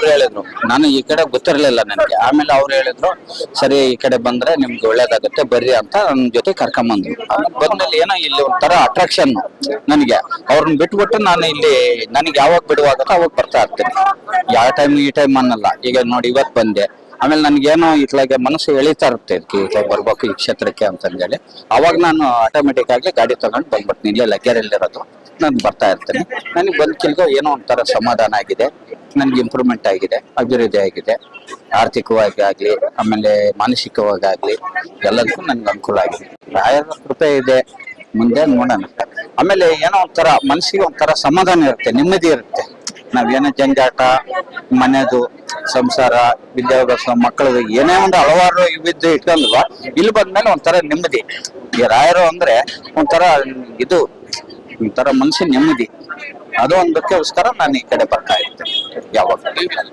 ಅವ್ರು ಹೇಳಿದ್ರು, ನಾನು ಈ ಕಡೆ ಗೊತ್ತಿರಲಿಲ್ಲ ನನಗೆ. ಆಮೇಲೆ ಅವ್ರು ಹೇಳಿದ್ರು, ಸರಿ ಈ ಕಡೆ ಬಂದ್ರೆ ನಿಮ್ಗೆ ಒಳ್ಳೇದಾಗುತ್ತೆ ಬರ್ರಿ ಅಂತ ನನ್ನ ಜೊತೆ ಕರ್ಕೊಂಬಂದ್ರು. ಬಂದ್ಮೇಲೆ ಏನೋ ಇಲ್ಲಿ ಒಂಥರ ಅಟ್ರಾಕ್ಷನ್ ನನಗೆ. ಅವ್ರನ್ನ ಬಿಟ್ಬಿಟ್ಟು ನಾನು ಇಲ್ಲಿ ನನಗೆ ಯಾವಾಗ ಬಿಡುವಾಗತ್ತೋ ಅವಾಗ ಬರ್ತಾ ಇರ್ತೀನಿ. ಯಾವ ಟೈಮ್ ಈ ಟೈಮ್ ಅನ್ನಲ್ಲ. ಈಗ ನೋಡಿ ಇವತ್ತು ಬಂದೆ, ಆಮೇಲೆ ನನ್ಗೇನೋ ಇತ್ಲಾಗೆ ಮನಸ್ಸು ಎಳಿತಾ ಇರುತ್ತೆ ಇದಕ್ಕೆ ಬರ್ಬೇಕು ಈ ಕ್ಷೇತ್ರಕ್ಕೆ ಅಂತಂದೇಳಿ. ಅವಾಗ ನಾನು ಆಟೋಮೆಟಿಕ್ ಆಗಿ ಗಾಡಿ ತಗೊಂಡು ಬಂದ್ಬಿಡ್ತೀನಿ. ಇಲ್ಲೇ ಲಗ್ಗೆರೆಯಲ್ಲಿರೋದು, ನಾನು ಬರ್ತಾ ಇರ್ತೀನಿ. ನನಗೆ ಬಂದ್ಕಿಲ್ಗೋ ಏನೋ ಒಂಥರ ಸಮಾಧಾನ ಆಗಿದೆ, ನನ್ಗೆ ಇಂಪ್ರೂವ್ಮೆಂಟ್ ಆಗಿದೆ, ಅಭಿವೃದ್ಧಿ ಆಗಿದೆ. ಆರ್ಥಿಕವಾಗಿ ಆಗ್ಲಿ, ಆಮೇಲೆ ಮಾನಸಿಕವಾಗಿ ಆಗ್ಲಿ, ಎಲ್ಲದಕ್ಕೂ ನನ್ಗೆ ಅನುಕೂಲ ಆಗಿದೆ. ರಾಯರ ಕೃಪೆ ಇದೆ, ಮುಂದೆ ನೋಡೋಣ. ಆಮೇಲೆ ಏನೋ ಒಂಥರ ಮನಸ್ಸಿಗೆ ಒಂಥರ ಸಮಾಧಾನ ಇರುತ್ತೆ, ನೆಮ್ಮದಿ ಇರುತ್ತೆ. ನಾವೇನೋ ಜಂಜಾಟ, ಮನೆದು ಸಂಸಾರ, ವಿದ್ಯಾಭ್ಯಾಸ, ಮಕ್ಕಳದು ಏನೇ ಒಂದು ಹಲವಾರು ಇವಿದ್ದು ಇಟ್ಕೊಂಡ್ವಾ, ಇಲ್ಲಿ ಬಂದ್ಮೇಲೆ ಒಂಥರ ನೆಮ್ಮದಿ. ಈ ರಾಯರು ಅಂದ್ರೆ ಒಂಥರ ಇದು, ಒಂಥರ ಮನಸ್ಸಿನ ನೆಮ್ಮದಿ. ಅದು ಒಂದಕ್ಕೋಸ್ಕರ ನಾನು ಈ ಕಡೆ ಬರ್ತಾ ಇರ್ತೇನೆ ಯಾವಾಗ.